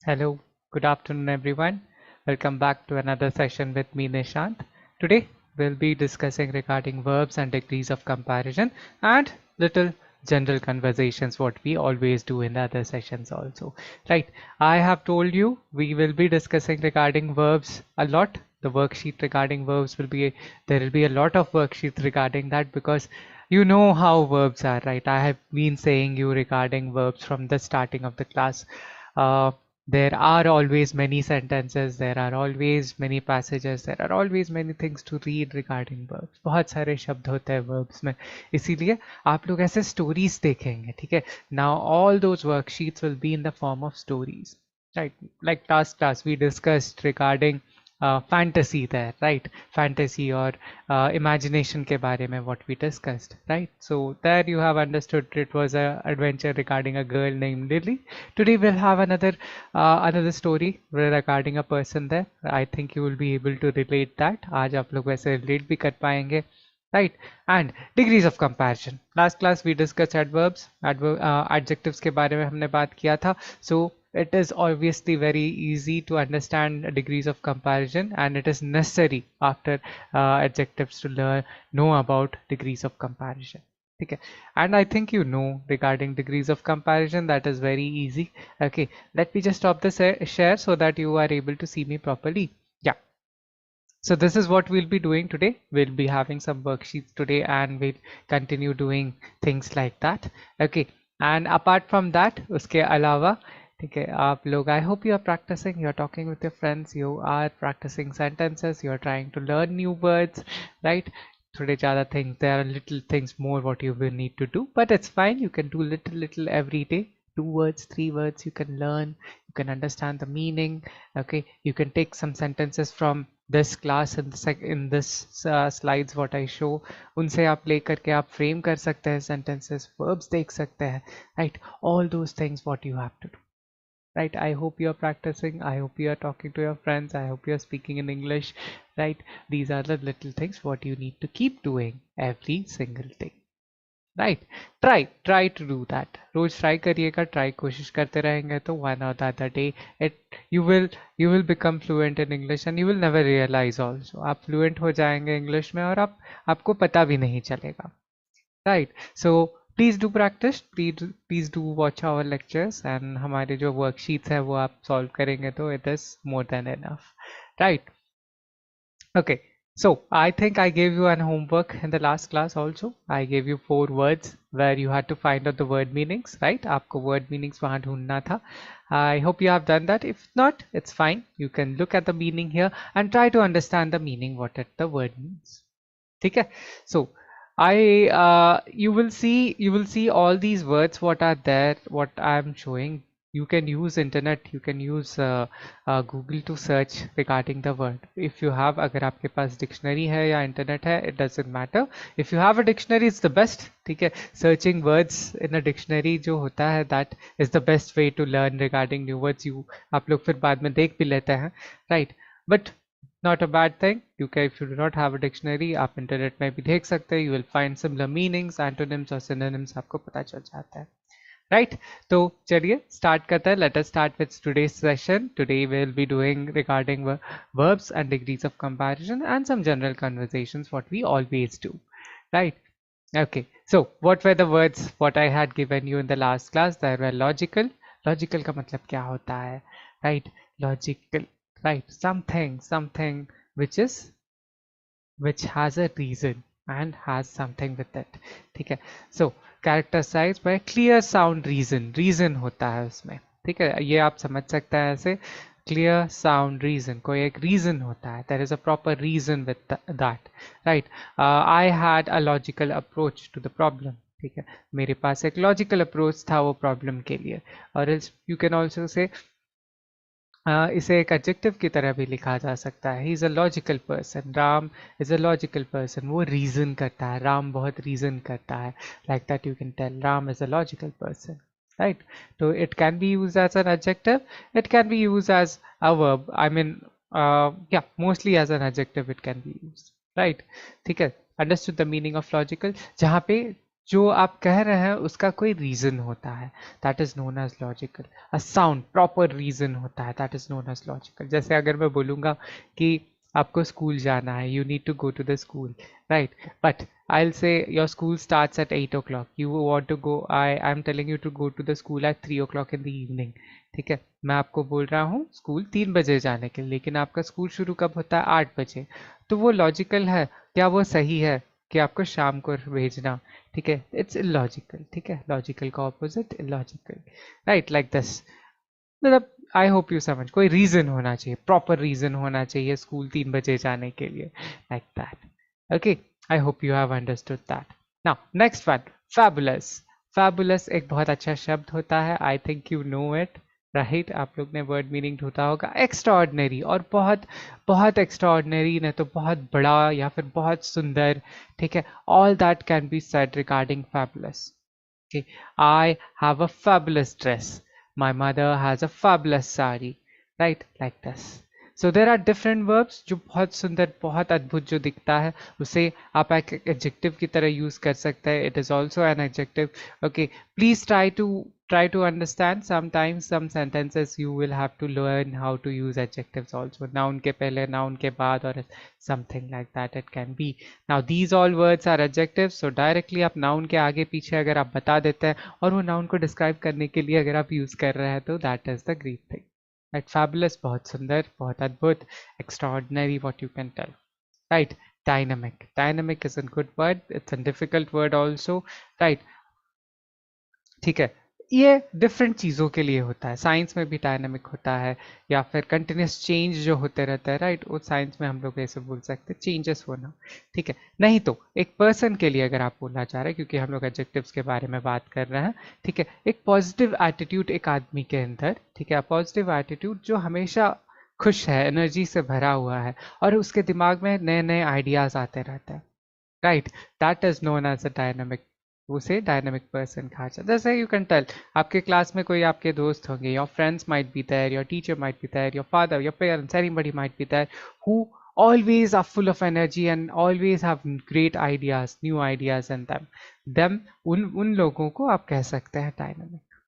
Hello, good afternoon everyone. Welcome back to another session with me Nishant. Today we'll be discussing regarding verbs and degrees of comparison and little general conversations what we always do in the other sessions also. Right, I have told you we will be discussing regarding verbs a lot. The worksheet regarding verbs there will be a lot of worksheets regarding that because you know how verbs are, right? I have been saying you regarding verbs from the starting of the class. uh, there are always many sentences, there are always many passages, there are always many things to read regarding verbs. बहुत सारे शब्द होते हैं verbs में, इसीलिए आप लोग ऐसे stories देखेंगे, ठीक है? Now all those worksheets will be in the form of stories, right? Like last class we discussed regarding fantasy there, right? Fantasy or imagination के बारे में what we discussed, right? So there you have understood it was a adventure regarding a girl named Lily. Today we'll have another story regarding a person there. I think you will be able to relate that. आज आप लोग वैसे relate भी कर पाएंगे, right? And degrees of comparison. Last class we discussed adjectives के बारे में हमने बात किया था. So it is obviously very easy to understand degrees of comparison, and it is necessary after adjectives to know about degrees of comparison. Okay, and I think you know regarding degrees of comparison, that is very easy. Okay, let me just stop the share so that you are able to see me properly. Yeah, so this is what we'll be doing today. We'll be having some worksheets today and we'll continue doing things like that. Okay, and apart from that, उसके अलावा ठीक है आप लोग, I hope you are practicing, you are talking with your friends, you are practicing sentences, you are trying to learn new words, right? थोड़े ज़्यादा things, there are little things more what you will need to do, but it's fine. You can do little every day. 2 words, 3 words you can learn, you can understand the meaning. Okay, you can take some sentences from this class in this slides what I show, उनसे आप ले करके आप frame कर सकते हैं sentences, verbs देख सकते हैं, right? All those things what you have to do, right? I hope you are practicing, I hope you are talking to your friends, I hope you are speaking in English, right? These are the little things what you need to keep doing every single day, right? Try to do that. रोज try करिएगा, try कोशिश करते रहेंगे तो one or the other day it you will become fluent in English and you will never realize also. आप fluent हो जाएंगे English में और आपको पता भी नहीं चलेगा, right? So please do practice, please do watch our lectures, and हमारे जो worksheets है वो आप solve करेंगे तो it is more than enough, right? Okay, so I think I gave you an homework in the last class also. I gave you 4 words where you had to find out the word meanings, right? आपको word meanings वहाँ ढूंढना था. I hope you have done that. If not, it's fine. You can look at the meaning here and try to understand the meaning what the word means. ठीक है? So you will see all these words what are there, what I'm showing. You can use internet, you can use Google to search regarding the word. If you have, अगर आपके पास dictionary है या internet है, it doesn't matter. If you have a dictionary, it's the best. ठीक है, searching words in a dictionary जो होता है, that is the best way to learn regarding new words. आप लोग फिर बाद में देख भी लेते हैं, right? But not a bad thing. If you do not have a dictionary, आप internet में भी देख सकते हैं. You will find similar meanings, antonyms और synonyms आपको पता चल जाता है. Right, तो चलिए start करते हैं. Let us start with today's session. Today we will be doing regarding verbs and degrees of comparison and some general conversations what we always do, right? Okay, so what were the words what I had given you in the last class? There were logical. Logical का मतलब क्या होता है, right? Logical, right? Something which has a reason and has something with it, ठीक है? So characterized by clear sound reason होता है उसमें, ठीक है? ये आप समझ सकते हैं ऐसे, clear sound reason, कोई एक reason होता है, there is a proper reason with that, right? I had a logical approach to the problem, ठीक है? मेरे पास एक logical approach था वो problem के लिए. और else you can also say इसे एक एडजेक्टिव की तरह भी लिखा जा सकता है. He is a logical person. Ram is a logical person. वो रीज़न करता है, राम बहुत रीज़न करता है. Like that you can tell Ram is a logical person, right? So it can be used as an adjective, it can be used as a verb. I mean, yeah, mostly as an adjective it can be used, right? ठीक है, understood the meaning of logical. जहाँ पे जो आप कह रहे हैं उसका कोई रीजन होता है, that is known as logical. A sound proper reason होता है, that is known as logical. जैसे अगर मैं बोलूंगा कि आपको स्कूल जाना है, you need to go to the school, right, but I'll say your school starts at 8 o'clock. You want to go, I'm telling you to go to the school at 3 o'clock in the evening. ठीक है, मैं आपको बोल रहा हूँ school 3 बजे जाने के लिए, लेकिन आपका स्कूल शुरू कब होता है? 8 बजे। तो वो लॉजिकल है क्या? वो सही है कि आपको शाम को भेजना? ठीक है, इट्स इलॉजिकल। ठीक है, लॉजिकल का opposite illogical, right, like this. मतलब आई होप यू समझ, कोई रीजन होना चाहिए, प्रॉपर रीजन होना चाहिए स्कूल 3 बजे जाने के लिए, like that. Okay, I hope you have understood that. Now next one, fabulous. Fabulous एक बहुत अच्छा शब्द होता है, I think you know it, right. आप लोग ने वर्ड मीनिंग ढूंढा होगा। एक्स्ट्राऑर्डिनरी, और बहुत बहुत एक्स्ट्राऑर्डिनरी, नहीं तो बहुत बड़ा या फिर बहुत सुंदर। ठीक है, all that can be said regarding fabulous. Okay, I have a fabulous dress. My mother has a fabulous sari. Right, like this. So there are different verbs जो बहुत सुंदर, बहुत अद्भुत जो दिखता है, उसे आप एक एडजेक्टिव की तरह यूज कर सकते हैं। It is also an adjective. Okay, please try to understand. Sometimes some sentences you will have to learn how to use adjectives also. Noun के पहले, noun के बाद, और something like that it can be. Now these all words are adjectives, so directly आप noun के आगे पीछे अगर आप बता देते हैं और वो noun को describe करने के लिए अगर आप use कर रहे हैं, तो that is the great thing. Right, fabulous बहुत सुंदर, बहुत अद्भुत, extraordinary what you can tell. Right, dynamic. Dynamic is a good word. It's a difficult word also. Right, ठीक है, ये डिफरेंट चीज़ों के लिए होता है। साइंस में भी डायनामिक होता है, या फिर कंटिन्यूस चेंज जो होते रहता है, राइट, वो साइंस में हम लोग ऐसे बोल सकते हैं, चेंजेस होना। ठीक है, नहीं तो एक पर्सन के लिए अगर आप बोलना चाह रहे हैं, क्योंकि हम लोग एडजेक्टिव्स के बारे में बात कर रहे हैं, ठीक है, एक पॉजिटिव एटीट्यूड एक आदमी के अंदर, ठीक है, पॉजिटिव एटीट्यूड जो हमेशा खुश है, एनर्जी से भरा हुआ है, और उसके दिमाग में नए नए आइडियाज आते रहते हैं, right, that is known as a dynamic. उसे डायनामिक पर्सन कहा जाता है। जैसे यू कैन टेल, आपके क्लास में कोई आपके दोस्त होंगे, your friends might be there, your teacher might be there, your father, your parents, anybody might be there who always are full of energy and always have great ideas, new ideas in them उन लोगों को आप कह सकते हैं dynamic.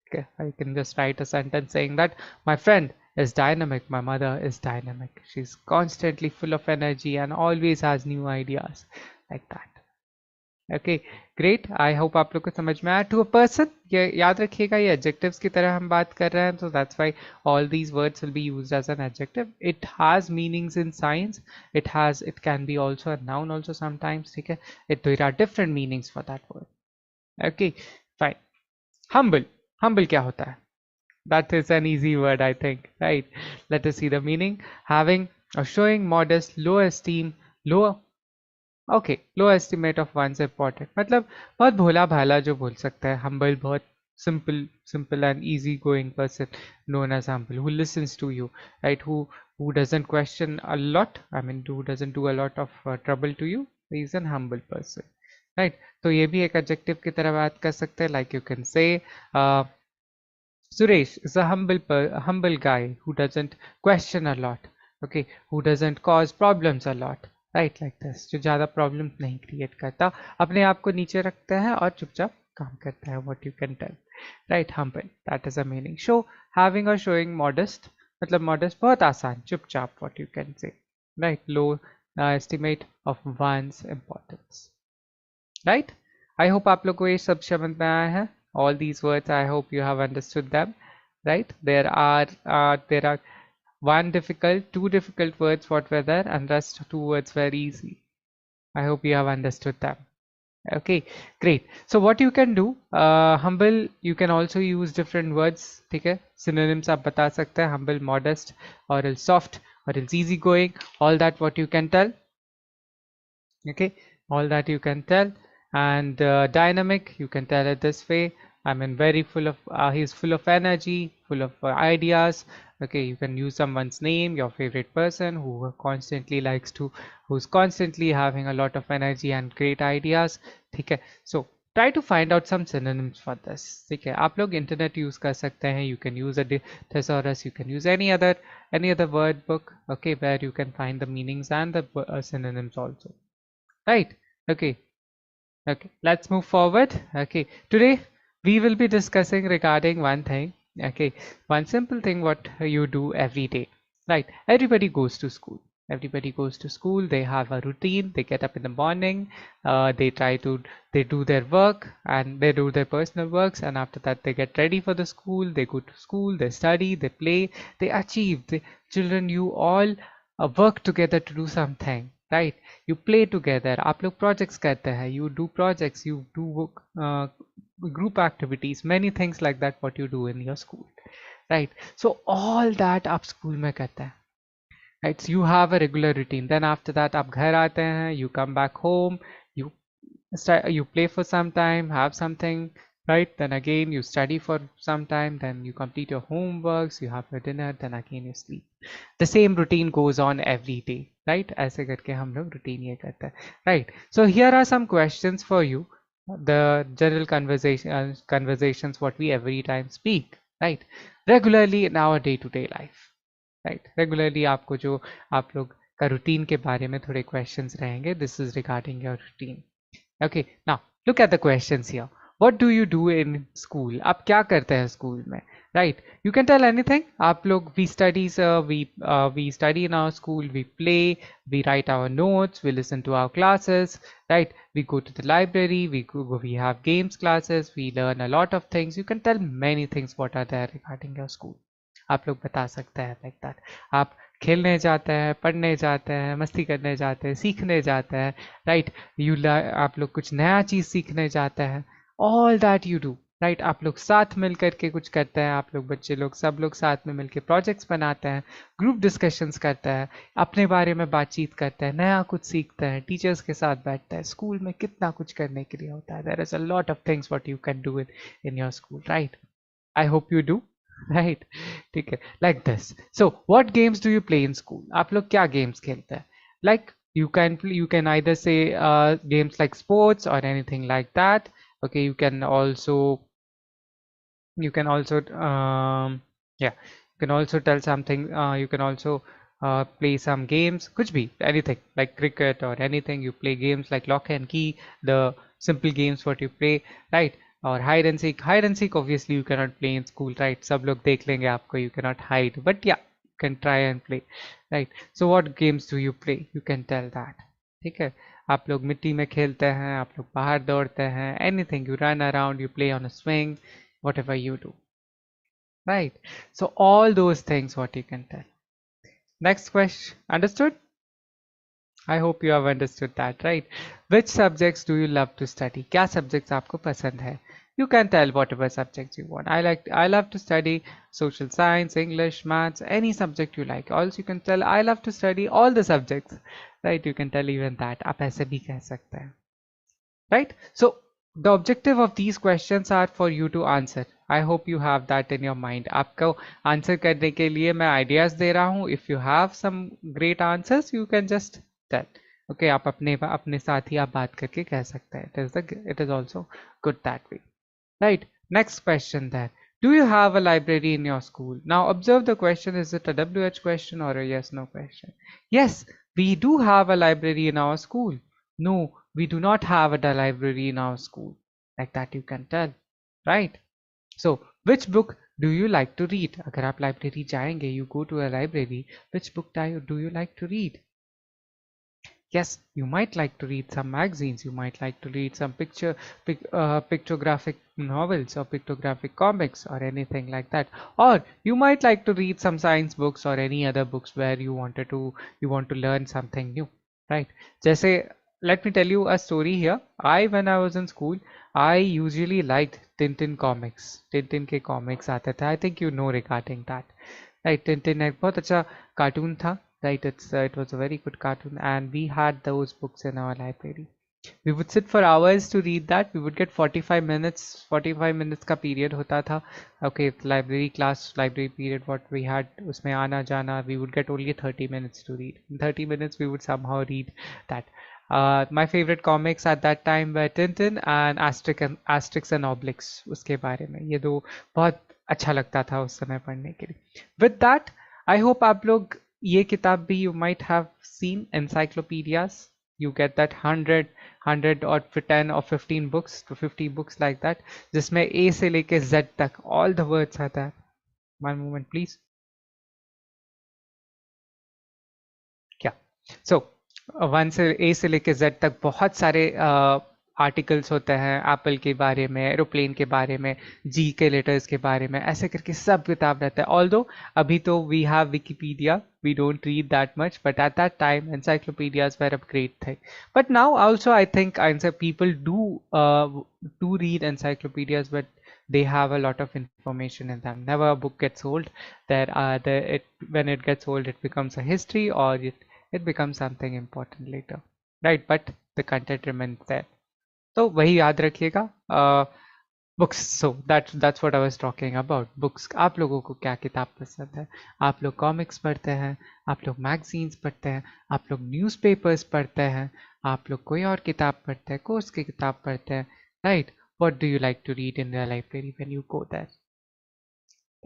Okay, I can just write a sentence saying that my friend is dynamic, my mother is dynamic. She's constantly full of energy and always has new ideas, like that. Okay, great, I hope आप लोग को समझ में आया। To a person, ये याद रखिएगा, ये एडजेक्टिव्स की तरह हम बात कर रहे हैं, तो that's why all these words will be used as an adjective. It has meanings in science, it can be also a noun also sometimes. ठीक है, it there are different meanings for that word. Okay, fine. Humble, humble क्या होता है? That is an easy word, I think, right? Let us see the meaning. Having or showing modest, low esteem, low, okay, low estimate of one's important, मतलब बहुत भोला भाला जो बोल सकता है। हम्बल, बहुत simple and easy going person, known as humble, who listens to you, right, who doesn't question a lot, I mean who doesn't do a lot of trouble to you, is an humble person, right. तो ये भी एक adjective की तरह बात कर सकते हैं, like you can say Suresh is a humble guy who doesn't question a lot, okay, who doesn't cause problems a lot, right, like this, जो ज़्यादा problems नहीं create करता, अपने आप को नीचे रखता है और चुपचाप काम करता है, what you can tell, right, humble, that is a meaning. Show, having or showing modest, मतलब modest बहुत आसान, चुपचाप, what you can say, right, low estimate of one's importance, right. I hope आप लोग को ये सब समझ में आया है. All these words, I hope you have understood them, right? There are one difficult, two difficult words what were there, and rest two words were easy. I hope you have understood them. Okay, great. So what you can do, humble, you can also use different words, ठीक है? Synonyms आप बता सकते हैं, humble, modest, or else soft, or else easygoing, all that what you can tell. Okay, all that you can tell. And dynamic, you can tell it this way, I mean very full of he's full of energy, full of ideas. Okay, you can use someone's name, your favorite person who constantly likes to, who's constantly having a lot of energy and great ideas. ठीक है, so try to find out some synonyms for this. ठीक है, आप लोग internet use कर सकते हैं, you can use a thesaurus, you can use any other word book, okay, where you can find the meanings and the synonyms also, right? Okay, Okay, let's move forward. Okay, today we will be discussing regarding one thing. Okay, one simple thing what you do every day. Right, everybody goes to school. Everybody goes to school. They have a routine. They get up in the morning. They do their work and they do their personal works. And after that, they get ready for the school. They go to school. They study. They play. They achieve. Children, you all work together to do something. Right, you play together, आप लोग projects करते हैं, you do projects, you do group activities, many things like that what you do in your school, right? So all that आप school में करते हैं, right? So you have a regular routine. Then after that आप घर आते हैं, you come back home, you you play for some time, have something, right? Then again you study for some time, then you complete your homeworks, you have your dinner, then again you sleep. The same routine goes on every day, right? ऐसे करके हम लोग routine ये करते हैं, right? So here are some questions for you, the general conversations what we every time speak, right? Regularly in our day-to-day life, right? Regularly आपको जो आप लोग का routine के बारे में थोड़े questions रहेंगे. This is regarding your routine. Okay, now look at the questions here. What do you do in school? आप क्या करते हैं school में? Right? You can tell anything. आप लोग we study, sir. We study in our school. We play. We write our notes. We listen to our classes. Right? We go to the library. We have games classes. We learn a lot of things. You can tell many things what are there regarding your school. आप लोग बता सकते हैं like that. आप खेलने जाते हैं, पढ़ने जाते हैं, मस्ती करने जाते हैं, सीखने जाते हैं, राइट? आप लोग कुछ नया चीज़ सीखने जाते हैं, all that you do, right? आप लोग साथ मिल करके कुछ करते हैं, आप लोग बच्चे लोग सब लोग साथ में मिलके प्रोजेक्ट्स बनाते हैं, ग्रुप डिस्कशंस करते हैं, अपने बारे में बातचीत करते हैं, नया कुछ सीखते हैं, टीचर्स के साथ बैठते हैं. स्कूल में कितना कुछ करने के लिए होता है. There is a lot of things what you can do in your school, right? I hope you do. Right, ठीक है, like this. So what games do you play in school? आप लोग क्या गेम्स खेलते हैं? Like you can either say games like sports or anything like that. Okay, you can also yeah, you can also tell something, you can also play some games, kuch bhi, anything like cricket or anything. You play games like lock and key, the simple games what you play, right? Or hide and seek. Hide and seek obviously you cannot play in school, right? Sab log dekh lenge aapko, you cannot hide, but yeah, you can try and play, right? So what games do you play? You can tell that. ठीक है, आप लोग मिट्टी में खेलते हैं, आप लोग बाहर दौड़ते हैं, anything, you run around, you play on a swing, whatever you do, right? So all those things what you can tell. Next question, understood? I hope you have understood that, right? Which subjects do you love to study? क्या subjects आपको पसंद है? You can tell whatever subjects you want. I love to study social science, English, maths, any subject you like. Also you can tell I love to study all the subjects, right? You can tell even that. आप ऐसे भी कह सकते हैं, right? So the objective of these questions are for you to answer. I hope you have that in your mind. आपको answer करने के लिए मैं आइडियाज दे रहा हूँ. If you have some great answers, you can just tell. Okay, आप अपने साथ ही आप बात करके कह सकते हैं. It is also good that way. Right. Next question then. Do you have a library in your school? Now observe the question. Is it a WH question or a yes no question? Yes, we do have a library in our school. No, we do not have a library in our school. Like that you can tell. Right. So which book do you like to read? अगर आप library जाएंगे, you go to a library, which book do you like to read? Yes, you might like to read some magazines, you might like to read some pictographic novels or pictographic comics or anything like that. Or you might like to read some science books or any other books where you want to learn something new, right? जैसे, let me tell you a story here. When I was in school, I usually liked Tintin comics. Tintin के comics आते थे. I think you know regarding that. Right, Tintin एक बहुत अच्छा cartoon था. Right, it was a very good cartoon, and we had those books in our library. We would sit for hours to read that. We would get 45 minutes का period होता था. Okay, library period what we had, उसमें आना जाना, we would get only 30 minutes to read. In 30 minutes we would somehow read that. My favorite comics at that time were Tintin and Asterix and Obelix. उसके बारे में ये दो बहुत अच्छा लगता था उस समय पढ़ने के लिए. With that, I hope आप लोग ये किताब भी you might have seen, encyclopedias, you get that 100 or 10 or 15 books to 50 books like that, जिसमें A से लेके Z तक all the words आता है. One moment please. क्या सो वन से ए से लेके जेड तक बहुत सारे आर्टिकल्स होते हैं, एप्पल के बारे में, एरोप्लेन के बारे में, जी के लेटर्स के बारे में, ऐसे करके सब किताब रहता है. ऑल्दो अभी तो we have Wikipedia, we don't read that much, but at that time encyclopedias were a great thing. But now also I think people do read encyclopedias, but they have a lot of information in them. Never a book gets old. When it gets old, it becomes a history, or it becomes something important later, right? But the content remains there. तो वही याद रखिएगा. Books, so that's what I was talking about. Books, आप लोगों को क्या किताब पसंद है? आप लोग कॉमिक्स पढ़ते हैं, आप लोग मैगजीन्स पढ़ते हैं, आप लोग न्यूज़पेपर्स पढ़ते हैं, आप लोग कोई और किताब पढ़ते हैं, कोर्स की किताब पढ़ते हैं, right? What do you like to read in your library when you go there?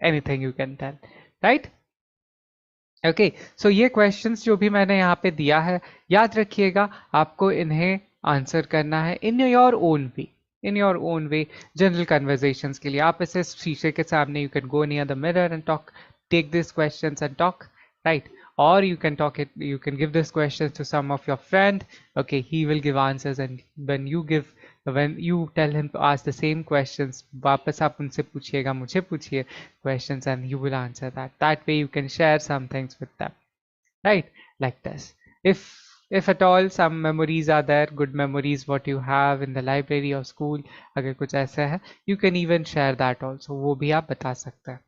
Anything you can tell, right? Okay, so ये क्वेश्चंस जो भी मैंने यहाँ पे दिया है, याद रखिएगा, आपको इन्हें आंसर करना है in your own way, in your own way. General conversations के लिए आप ऐसे शीशे के सामने, you can go near the mirror and talk, take these questions and talk, right? Or you can you can give these questions to some of your friend. Okay, he will give answers, and when you tell him to ask the same questions, वापस आप उनसे पूछिएगा, मुझे पूछिए questions, and you will answer that. That way you can share some things with them, right? Like this. If at all some memories are there, good memories what you have in the library or school, अगर कुछ ऐसा है, you can even share that also. वो भी आप बता सकते हैं,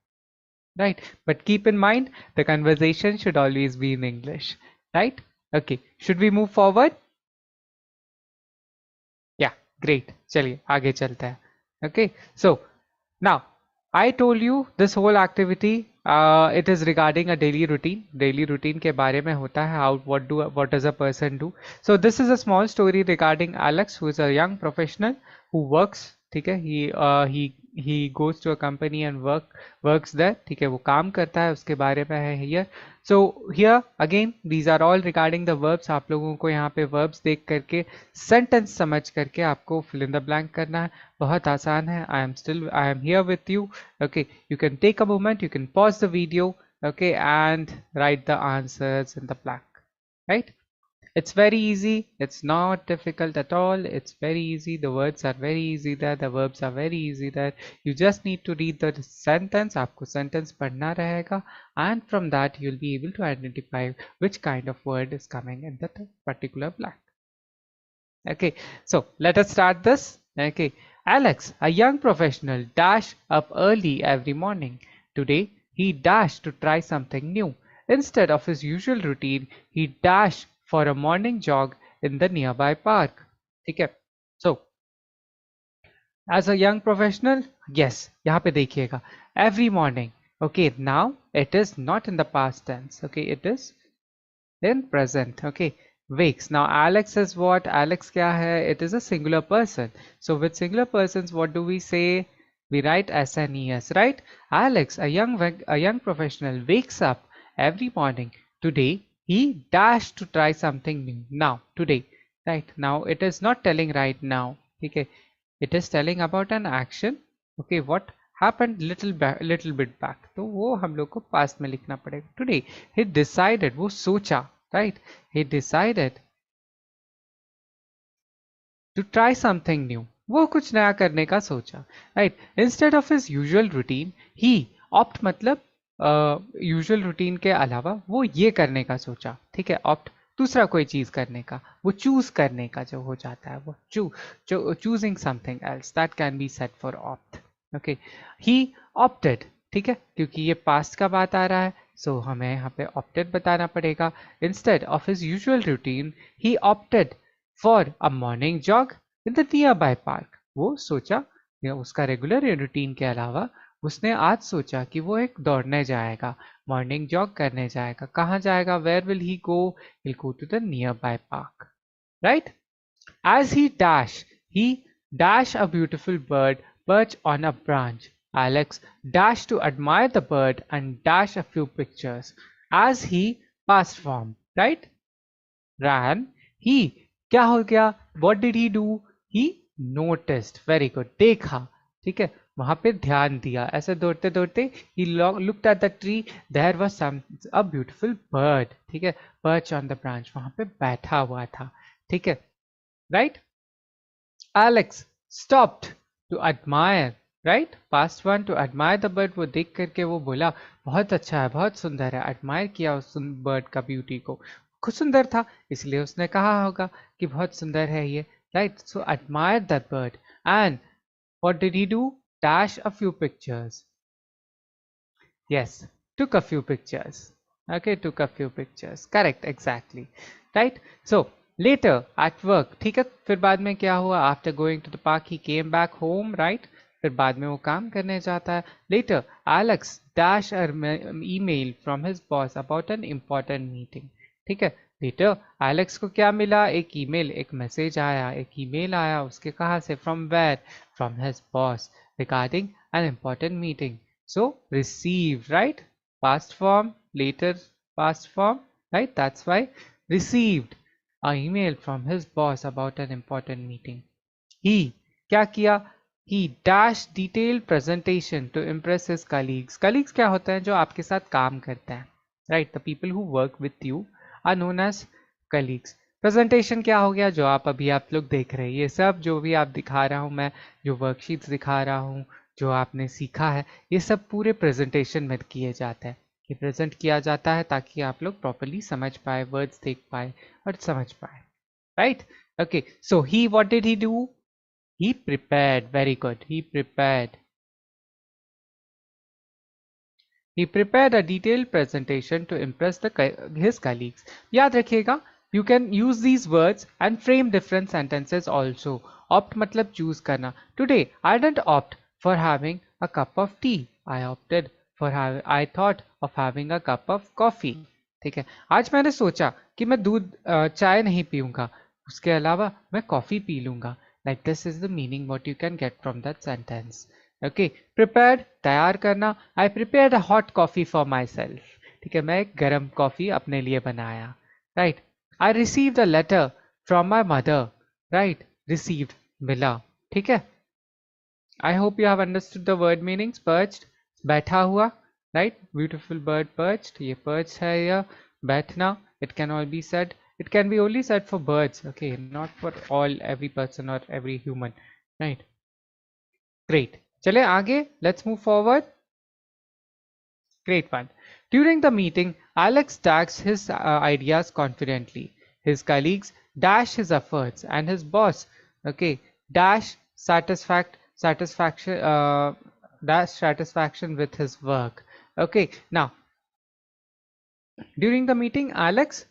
right? But keep in mind, the conversation should always be in English, right? Okay, should we move forward? Yeah, great. चलिए आगे चलते हैं. Okay, so now I told you this whole activity, it is regarding a daily routine. Daily routine के बारे में होता है, what does a person do? So this is a small story regarding Alex, who is a young professional who works. ठीक है, he goes to a company and works there. ठीक है, वो काम करता है, उसके बारे में है here. So here again, these are all regarding the verbs. आप लोगों को यहाँ पे verbs देख करके sentence समझ करके आपको fill in the blank करना है. बहुत आसान है. I am here with you. Okay, you can take a moment, you can pause the video, okay, and write the answers in the blank, right? It's very easy. It's not difficult at all. It's very easy. The words are very easy there. The verbs are very easy there. You just need to read the sentence. आपको sentence पढ़ना रहेगा, and from that you'll be able to identify which kind of word is coming in that particular blank. Okay, so let us start this. Okay, Alex, a young professional, dashed up early every morning. Today, he dashed to try something new. Instead of his usual routine, he dashed for a morning jog in the nearby park. Okay, so as a young professional, yes, यहाँ पे देखिएगा, every morning. Okay, now it is not in the past tense. Okay, it is in present. Okay, wakes. Now Alex is what? Alex kya hai? It is a singular person. So with singular persons, what do we say? We write SNES, right? Alex, a young professional, wakes up every morning. Today he dashed to try something new. Now, today, right? Now it is not telling right now. Okay, it is telling about an action. Okay, what happened little bit back. तो वो हम लोग को past में लिखना पड़ेगा. Today he decided, वो सोचा, right? He decided to try something new. वो कुछ नया करने का सोचा, right? Instead of his usual routine, he opt मतलब usual routine के अलावा वो ये करने का सोचा. ठीक है, opt दूसरा कोई चीज करने का, वो चूज करने का जो हो जाता है, वो choosing something else. That can be said for opt. Okay, he opted. ठीक है, क्योंकि ये past का बात आ रहा है, so हमें यहाँ पे opted बताना पड़ेगा. Instead of his usual routine, he opted for a morning jog in the nearby park. वो सोचा, उसका रेगुलर रूटीन के अलावा उसने आज सोचा कि वो एक दौड़ने जाएगा, मॉर्निंग जॉग करने जाएगा. कहाँ जाएगा? Where will he go? He'll go to the nearby park, right? As he dashed a beautiful bird perched on a branch. Alex dashed to admire the bird and dash a few pictures. As he passed from, right? Ran, he क्या हो गया? What did he do? He noticed. Very good. देखा, ठीक है, वहां पे ध्यान दिया. ऐसे दौड़ते दौड़ते he looked at the tree. There was a beautiful bird. ठीक है, perch on the branch. वहां पे बैठा हुआ था. ठीक है, right? Alex stopped to admire. Right, past one two admire the bird. वो देख करके वो बोला बहुत अच्छा है, बहुत सुंदर है. एडमायर किया उस बर्ड का ब्यूटी को. खुद सुंदर था इसलिए उसने कहा होगा कि बहुत सुंदर है ये. Right, so admire that bird. And what did he do? Dash a few pictures. Yes, took a few pictures. Okay, took a few pictures. Correct, exactly. Right? So, later at work, ठीक है, फिर बाद में क्या हुआ? After going to the park, he came back home, right? फिर बाद में वो काम करने जाता है. Later, Alex dash an email from his boss about an important meeting. ठीक है, later Alex को क्या मिला? एक email, एक message आया, एक email आया. उसके कहाँ से? From where? From his boss regarding an important meeting. So received, right? Past form, later past form, right? That's why received an email from his boss about an important meeting. He क्या किया? He dashed detailed presentation to impress his colleagues. Colleagues क्या होते हैं? जो आपके साथ काम करते हैं, right? The people who work with you are known as colleagues. Presentation क्या हो गया? जो आप लोग देख रहे हैं, ये सब जो भी आप दिखा रहा हूँ मैं, जो वर्कशीट्स दिखा रहा हूँ, जो आपने सीखा है, ये सब पूरे प्रेजेंटेशन में किए जाते हैं. ये प्रेजेंट किया जाता है ताकि आप लोग प्रॉपरली समझ पाए, वर्ड्स देख पाए और समझ पाए. Right, okay. So he, what did he do? He prepared. Very good. He prepared. He prepared a detailed presentation to impress his colleagues. याद रखिएगा, you can use these words and frame different sentences also. Opt मतलब choose करना. Today I didn't opt for having a cup of tea. I thought of having a cup of coffee. ठीक है, आज मैंने सोचा कि मैं चाय नहीं पीऊंगा, उसके अलावा मैं कॉफी पी लूंगा. Like this is the meaning what you can get from that sentence. Okay, prepared तैयार करना. I prepared a hot coffee for myself. ठीक है, मैं एक गर्म कॉफी अपने लिए बनाया. Right. I received a letter from my mother. Right. Received मिला. ठीक है. I hope you have understood the word meanings. Perched बैठा हुआ. Right. Beautiful bird perched. ये perched है या बैठना. It can all be said. It can be only said for birds. Okay, not for every person or every human. Right. Great. चले आगे. Let's move forward. Great one. During the meeting, Alex tags his ideas confidently. His colleagues dash his efforts, and his boss, okay, dash satisfaction with his work. Okay. Now, during the meeting, Alex,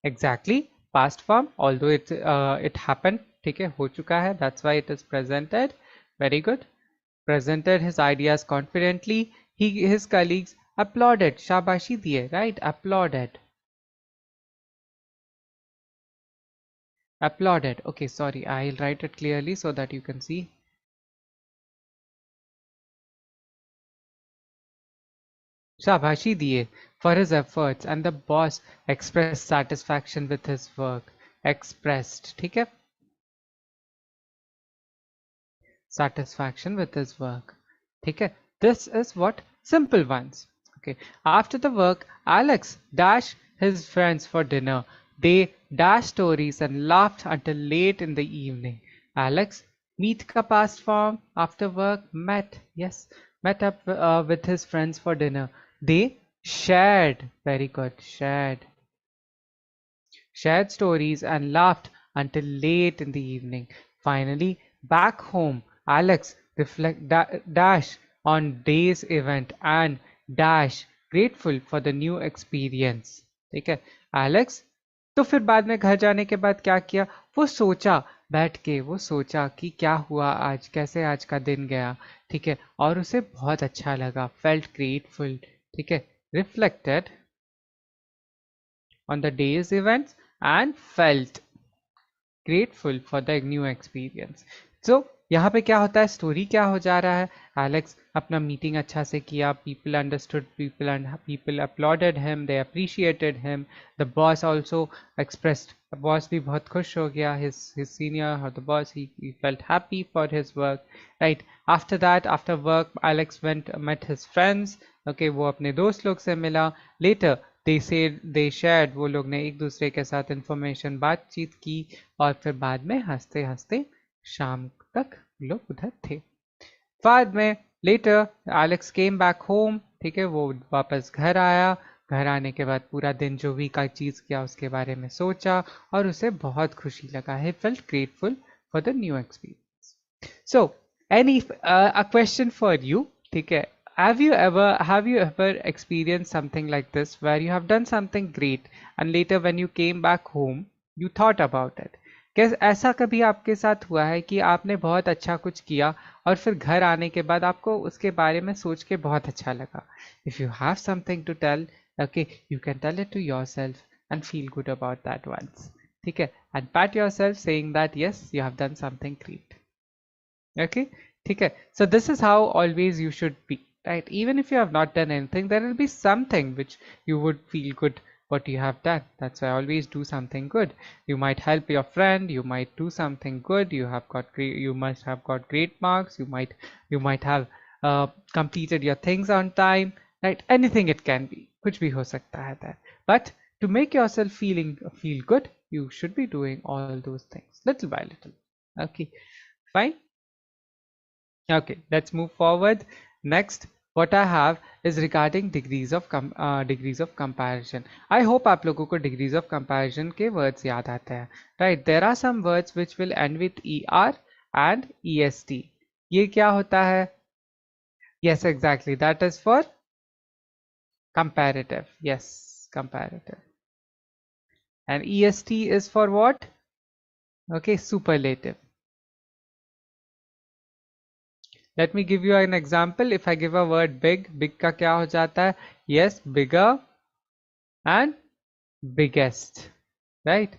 exactly, past form, although it happened, ठीक है, हो चुका है, that's why it is presented. Very good. Presented his ideas confidently. His colleagues applauded, शाबाशी दिए, right? Applauded. Okay, sorry, I'll write it clearly so that you can see. शाबाशी दिए for his efforts, and the boss expressed satisfaction with his work. Expressed, ठीक है, satisfaction with his work. ठीक है, this is what simple ones. Okay, after the work, Alex dashed his friends for dinner. They dashed stories and laughed until late in the evening. Alex, meet ka past form, after work, met, yes, met up with his friends for dinner. They shared, very good, shared stories and laughed until late in the evening. Finally, back home, Alex dash on day's event and dash grateful for the new experience. ठीक है, Alex तो फिर बाद में घर जाने के बाद क्या किया? वो सोचा, बैठ के वो सोचा कि क्या हुआ आज, कैसे आज का दिन गया. ठीक है, और उसे बहुत अच्छा लगा. Felt grateful. ठीक है, reflected on the day's events and felt grateful for the new experience. So यहाँ पे क्या होता है, स्टोरी क्या हो जा रहा है, एलेक्स अपना मीटिंग अच्छा से किया, people understood, people uploaded him, they appreciated him, the boss also expressed, boss भी बहुत खुश हो गया, his senior or the boss, he felt happy for his work, right? After that, after work, Alex met his friends, okay, वो अपने दोस्त लोग से मिला, later they shared, वो लोग ने एक दूसरे के साथ इंफॉर्मेशन बातचीत की, और फिर बाद में हंसते हंसते शाम तक लोग उधर थे। बाद में later Alex came back home, ठीक है, वो वापस घर आया, घर आने के बाद पूरा दिन जो भी का चीज़ किया उसके बारे में सोचा, और उसे बहुत खुशी लगा, he felt grateful for the new experience. So any a question for you, ठीक है, have you ever experienced something like this where you have done something great and later when you came back home you thought about it? क्या ऐसा कभी आपके साथ हुआ है कि आपने बहुत अच्छा कुछ किया और फिर घर आने के बाद आपको उसके बारे में सोच के बहुत अच्छा लगा? If you have something to tell, okay, you can tell it to yourself and feel good about that once, ठीक है, and pat yourself saying that yes you have done something great, okay, ठीक है, so this is how always you should be, right? Even if you have not done anything, there will be something which you would feel good what you have done. That's why always do something good. You might help your friend, you might do something good, you have got great, you must have got great marks, you might have completed your things on time, right? Anything it can be, कुछ भी हो सकता है that, but to make yourself feel good, you should be doing all those things little by little, okay, fine. Okay, let's move forward. Next, what I have is regarding degrees of comparison. I hope आप लोगों को degrees of comparison के words याद आते हैं, right? There are some words which will end with er and est. ये क्या होता है? Yes, exactly. That is for comparative. Yes, comparative. And est is for what? Okay, superlative. Let me give you an example. If I give a word big, big का क्या हो जाता है? Yes, bigger and biggest, right?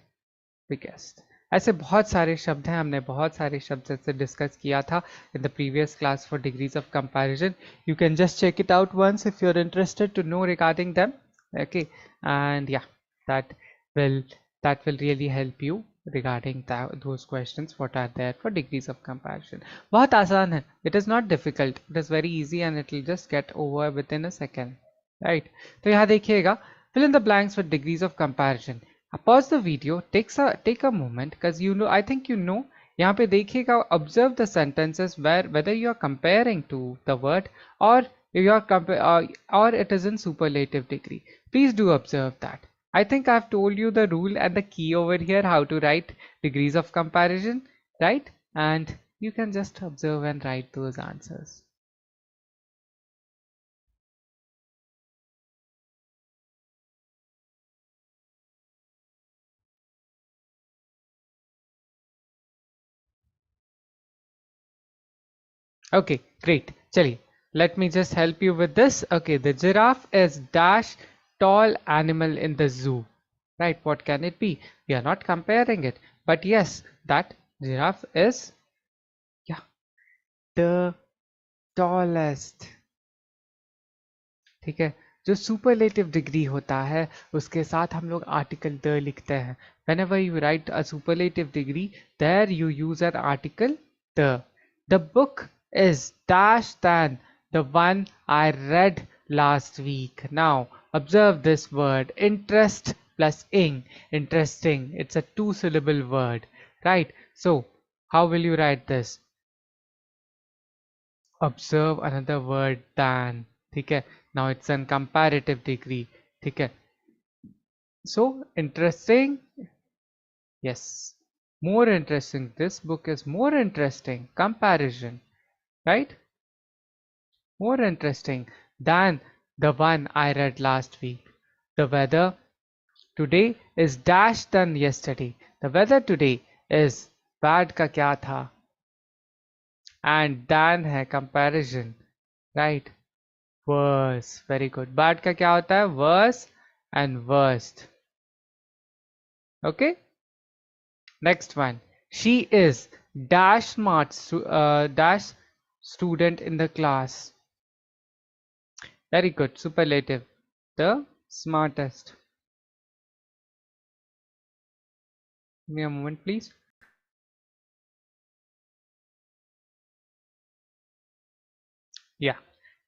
Biggest. ऐसे बहुत सारे शब्द हैं, हमने बहुत सारे शब्द ऐसे डिस्कस किया था in the previous class for degrees of comparison. You can just check it out once if you're interested to know regarding them. Okay, and yeah, that will really help you regarding those questions what are there for degrees of comparison. बहुत आसान है, it is not difficult, it is very easy and it will just get over within a second, right? तो यहाँ देखिएगा, fill in the blanks with degrees of comparison. Pause the video, take a moment, because you know, I think you know, यहाँ पे देखिएगा, observe the sentences whether you are comparing to the word or you are or it is in superlative degree. Please do observe that. I think I've told you the rule and the key over here how to write degrees of comparison, right? And you can just observe and write those answers. Okay, great. Chali, let me just help you with this. Okay, the giraffe is dash tall animal in the zoo. Right, what can it be? We are not comparing it, but yes, that giraffe is, yeah, the tallest. ठीक है, जो superlative degree होता है उसके साथ हम लोग article the लिखते हैं. whenever you write a superlative degree, there you use an article the. The book is dash than the one I read last week. Now observe this word interest plus ing, interesting, it's a two syllable word, right? So how will you write this? Observe another word than, ठीक है, now it's an comparative degree, ठीक है, so interesting, yes, more interesting, this book is more interesting, comparison, right? More interesting than the one I read last week. The weather today is dash than yesterday. The weather today is bad का क्या था, and than है comparison, right? Worse, very good. Bad का क्या होता है? Worse and worst. Okay. Next one. She is dash dash student in the class. Very good. Superlative. The smartest. Give me a moment, please. Yeah.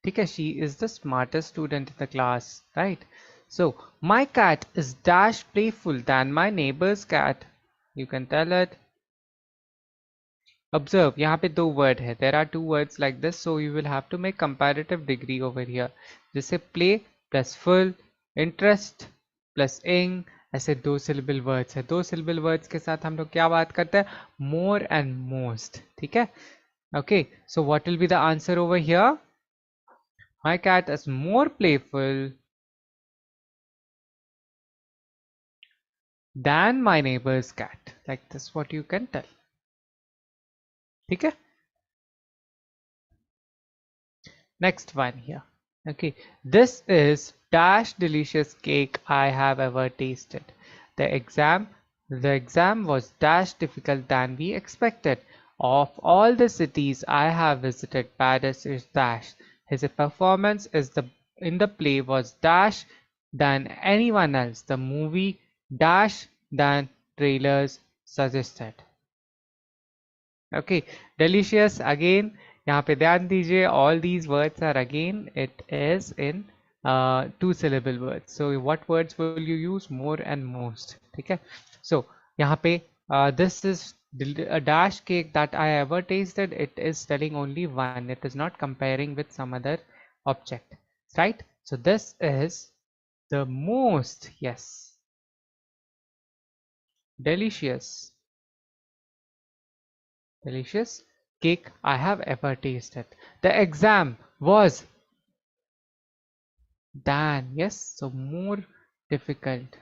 Okay, she is the smartest student in the class, right? So, my cat is dash playful than my neighbor's cat. You can tell it. Observe, यहाँ पे दो word है. There are two words like this, so you will have to make comparative degree over here. जैसे play plus full, interest plus ing, ऐसे दो syllable words है. दो syllable words के साथ हम लोग क्या बात करते हैं? More and most. ठीक है? Okay, so what will be the answer over here? My cat is more playful than my neighbor's cat. Like this, what you can tell. ठीक है? Next one here. Okay, this is dash delicious cake I have ever tasted. The exam was dash difficult than we expected. Of all the cities I have visited, Paris is dash. His performance is in the play was dash than anyone else. The movie dash than trailers suggested. Okay, delicious again. यहाँ पे ध्यान दीजिए, all these words are again, it is in two syllable words. So what words will you use? More and most. ठीक है? So यहाँ पे this is a dash cake that I ever tasted. It is telling only one. It is not comparing with some other object, right? So this is the most, yes, delicious cake I have ever tasted. The exam was than, yes, so more difficult.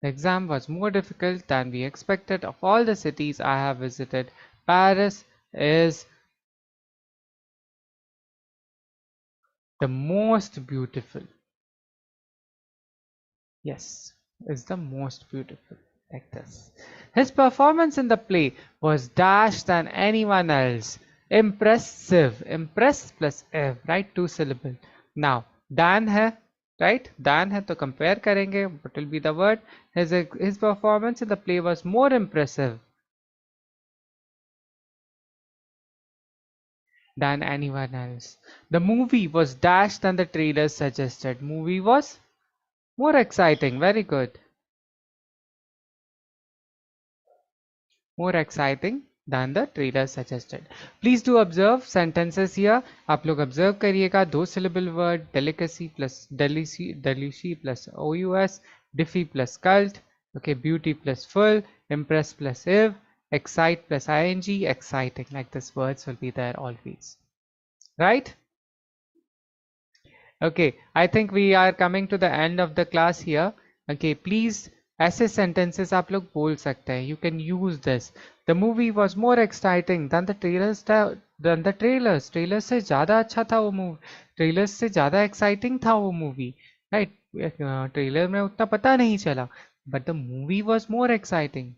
The exam was more difficult than we expected. Of all the cities I have visited, Paris is the most beautiful. Yes, is the most beautiful. Like this. His performance in the play was dash than anyone else. Impressive. Impress plus ev, right? Two syllable. Now, than hai, right? Than hai to compare karenge. What will be the word? His performance in the play was more impressive than anyone else. The movie was dash than the trailer suggested. Movie was more exciting. Very good. More exciting than the trailer suggested. Please do observe sentences here. आप लोग observe करिएगा. दो syllable word delicacy plus delicacy plus ous, diffy plus cult, okay, beauty plus full, impress plus if, excite plus ing, exciting. Like this words will be there always, right? Okay, I think we are coming to the end of the class here. Okay, please ऐसे sentences आप लोग बोल सकते हैं. You can use this. The movie was more exciting than the trailers. Trailers से ज़्यादा अच्छा था वो movie. Trailers से ज़्यादा exciting था वो movie. Right? Trailer में उतना पता नहीं चला. But the movie was more exciting.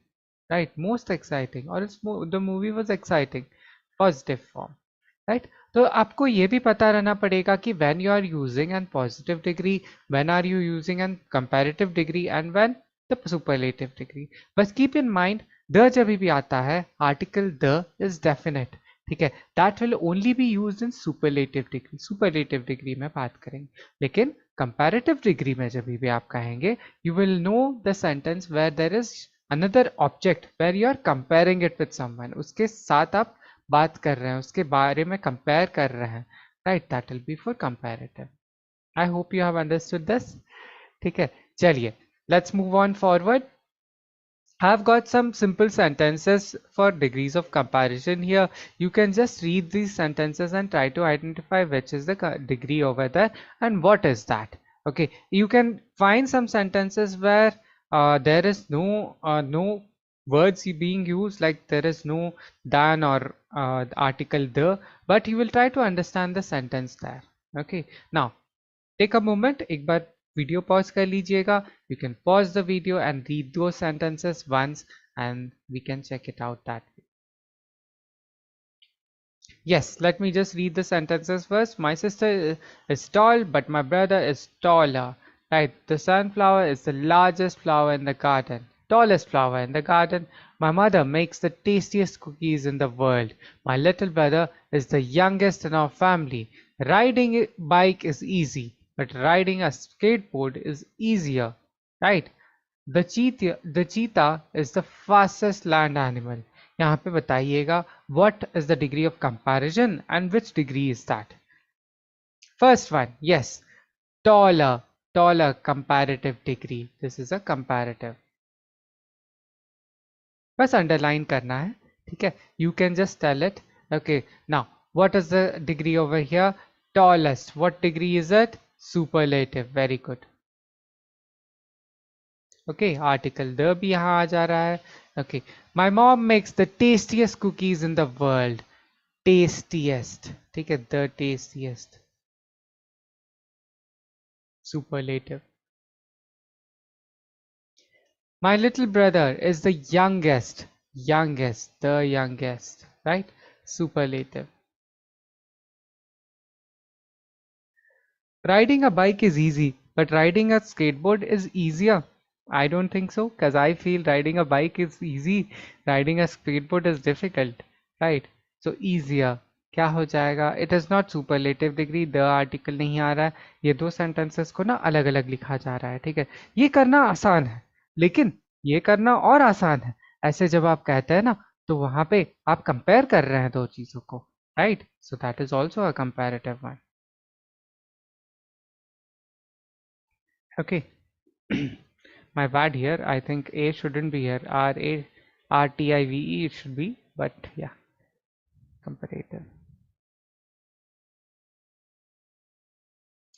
Right? Most exciting. Or the movie was exciting. Positive form. Right? तो आपको ये भी पता रहना पड़ेगा कि when you are using an positive degree, when are you using an comparative degree and when the superlative degree. बस keep in mind the जब भी आता है article the is definite, ठीक है, that will only be used in superlative degree. Superlative degree में बात करेंगे, लेकिन comparative degree में जब भी आप कहेंगे you will know the sentence where there is another object where you are comparing it with someone. उसके साथ आप बात कर रहे हैं, उसके बारे में कंपेयर कर रहे हैं, right? That will be for comparative. I hope you have understood this. ठीक है, चलिए let's move on forward. I've got some simple sentences for degrees of comparison here. You can just read these sentences and try to identify which is the degree over there and what is that. Okay, you can find some sentences where there is no words being used, like there is no than or article the, but you will try to understand the sentence there. Okay, now take a moment, एक बार video pause कर लीजिएगा. You can pause the video and read those sentences once and we can check it out that way. Yes, let me just read the sentences first. My sister is tall, but my brother is taller. Right, the sunflower is the largest flower in the garden, tallest flower in the garden. My mother makes the tastiest cookies in the world. My little brother is the youngest in our family. Riding a bike is easy, but riding a skateboard is easier. Right, the cheetah is the fastest land animal. यहाँ पे बताइएगा what is the degree of comparison and which degree is that. First one, yes, taller, taller comparative degree. This is a comparative. बस underline करना है, ठीक है. You can just tell it. Okay, now what is the degree over here? Tallest. What degree is it? Superlative. Very good. Okay, article the भी यहाँ आ जा रहा है. Okay, my mom makes the tastiest cookies in the world. Tastiest, ठीक है, the tastiest. Superlative. My little brother is the youngest. Youngest, the youngest, right? Superlative. Riding a bike is easy, but riding a skateboard is easier. I don't think so, because I feel riding a bike is easy, riding a skateboard is difficult, right? So easier. क्या हो जाएगा? It is not superlative degree. The article नहीं आ रहा है. ये दो sentences को ना अलग अलग लिखा जा रहा है, ठीक है. ये करना आसान है, लेकिन ये करना और आसान है. ऐसे जब आप कहते हैं ना, तो वहां पे आप कंपेयर कर रहे हैं दो चीजों को, right? So that is also a comparative one. Okay. My bad here. I think A shouldn't be here. R-A-R-T-I-V-E it should be, but yeah, comparative.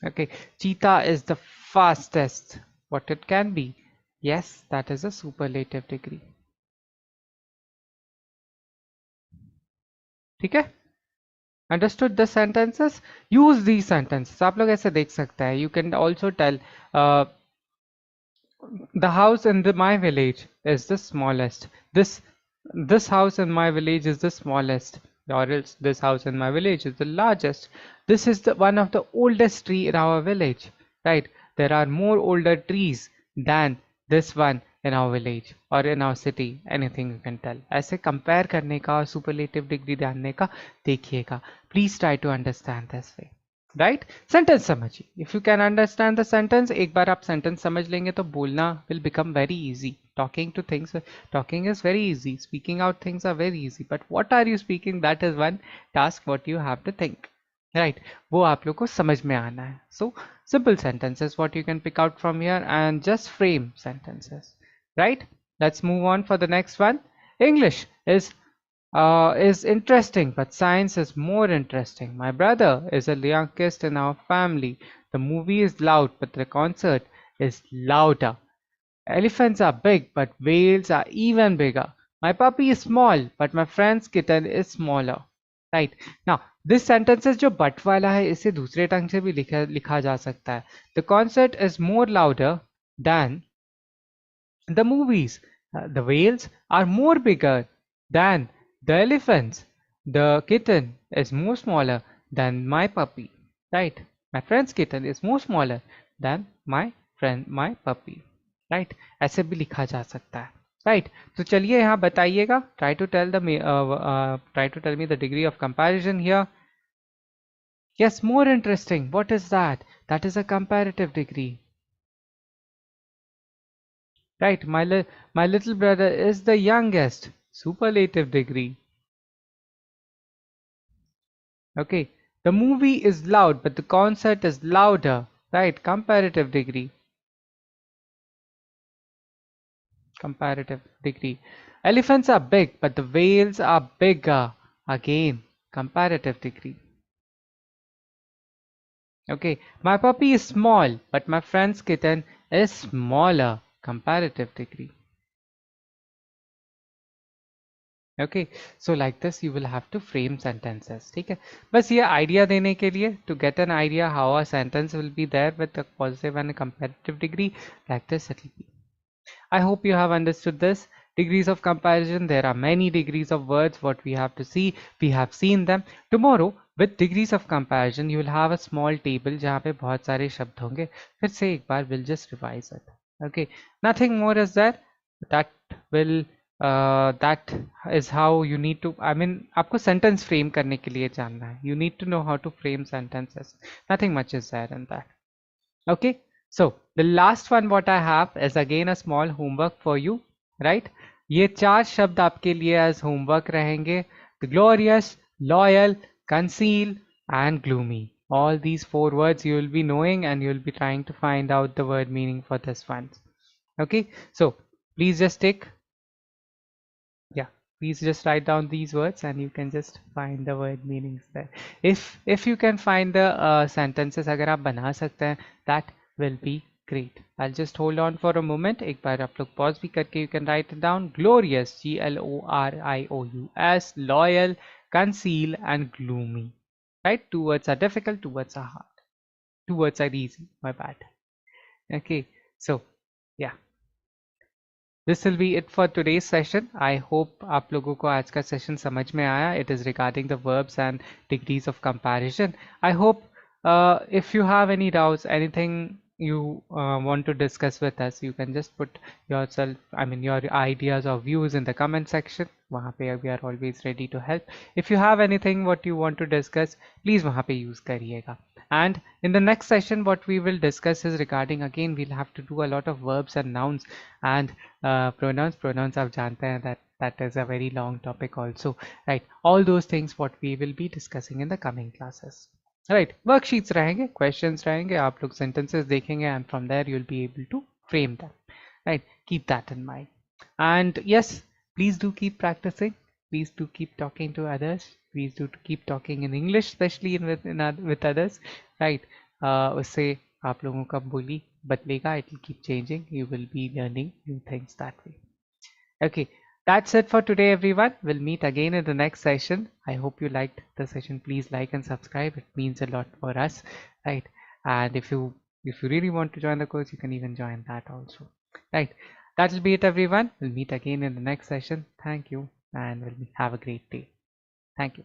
Okay, cheetah is the fastest. What it can be? Yes, that is a superlative degree. ठीक है? Understood the sentences? Use these sentences. आप लोग ऐसे देख सकते हैं. You can also tell the house in my village is the smallest. This house in my village is the smallest, or else this house in my village is the largest. This is the one of the oldest tree in our village, right? There are more older trees than this one in our village or in our city. Anything you can tell. ऐसे compare करने का और superlative degree जानने का देखिएगा. Please try to understand this way. Right. Sentence समझिए. If you can understand the sentence, एक बार आप सेंटेंस समझ लेंगे तो बोलना will become very easy. Talking is very easy. Speaking out things are very easy, but what are you speaking, that is one task what you have to think, right. वो आप लोग को समझ में आना है. सो simple sentences what you can pick out from here and just frame sentences, right? Let's move on for the next one. English is interesting, but science is more interesting. My brother is the youngest in our family. The movie is loud, but the concert is louder. Elephants are big, but whales are even bigger. My puppy is small, but my friend's kitten is smaller. Right. Now, this sentence is जो but वाला है, इसे दूसरे ढंग से भी लिखा जा सकता है. The concert is more louder than the movies. The whales are more bigger than the elephants. The kitten is more smaller than my puppy. Right? My friend's kitten is more smaller than my puppy. Right? ऐसे भी लिखा जा सकता है. Right? तो चलिए यहाँ बताइएगा. Try to tell me the degree of comparison here. Yes, more interesting. What is that? That is a comparative degree. Right, my little brother is the youngest. Superlative degree. Okay, the movie is loud, but the concert is louder. Right, comparative degree. Comparative degree. Elephants are big, but the whales are bigger. Again, comparative degree. Okay, my puppy is small, but my friend's kitten is smaller. Comparative degree. Okay, so like this you will have to frame sentences. ठीक है, बस ये idea देने के लिए, to get an idea how a sentence will be there with a positive and a comparative degree, like this it will be. I hope you have understood this. Degrees of comparison, there are many degrees of words what we have to see. We have seen them. Tomorrow with degrees of comparison you will have a small table जहाँ पे बहुत सारे शब्द होंगे. फिर से एक बार we'll just revise it. Okay, nothing more is there. That will that is how you need to, I mean आपको sentence frame करने के लिए जानना है. You need to know how to frame sentences. Nothing much is there in that. Okay, so the last one what I have is again a small homework for you, right? ये चार शब्द आपके लिए as homework रहेंगे. The glorious, loyal, conceal and gloomy. All these four words you will be knowing and you will be trying to find out the word meaning for this one. Okay, so please just take, yeah, please just write down these words and you can just find the word meanings there. If you can find the sentences, अगर आप बना सकते हैं, that will be great. I'll just hold on for a moment. एक बार आप लोग pause भी करके you can write it down. Glorious, glorious, loyal, conceal and gloomy. Right? Two words are difficult, two words are hard. Two words are easy. My bad. Okay, so yeah. This will be it for today's session. I hope आप लोगों को आज का session समझ में आया. It is regarding the verbs and degrees of comparison. I hope if you have any doubts, anything you want to discuss with us, you can just put yourself, I mean your ideas or views in the comment section. वहाँ पे we are always ready to help. If you have anything what you want to discuss, please वहाँ पे use करिएगा. And in the next session what we will discuss is regarding, again we'll have to do a lot of verbs and nouns and pronouns आप जानते हैं that is a very long topic also, right? All those things what we will be discussing in the coming classes, right? Worksheets रहेंगे, questions रहेंगे, आप लोग sentences देखेंगे and from there you'll be able to frame them, right? Keep that in mind. And yes, please do keep practicing, please do keep talking to others, please do keep talking in English, especially with others, right? उससे आप लोगों का बोली बदलेगा, it will keep changing, you will be learning new things that way. Okay, that's it for today everyone. We'll meet again in the next session. I hope you liked the session. Please like and subscribe, it means a lot for us, right? And if you really want to join the course, you can even join that also, right? That will be it everyone. We'll meet again in the next session. Thank you and we'll have a great day. Thank you.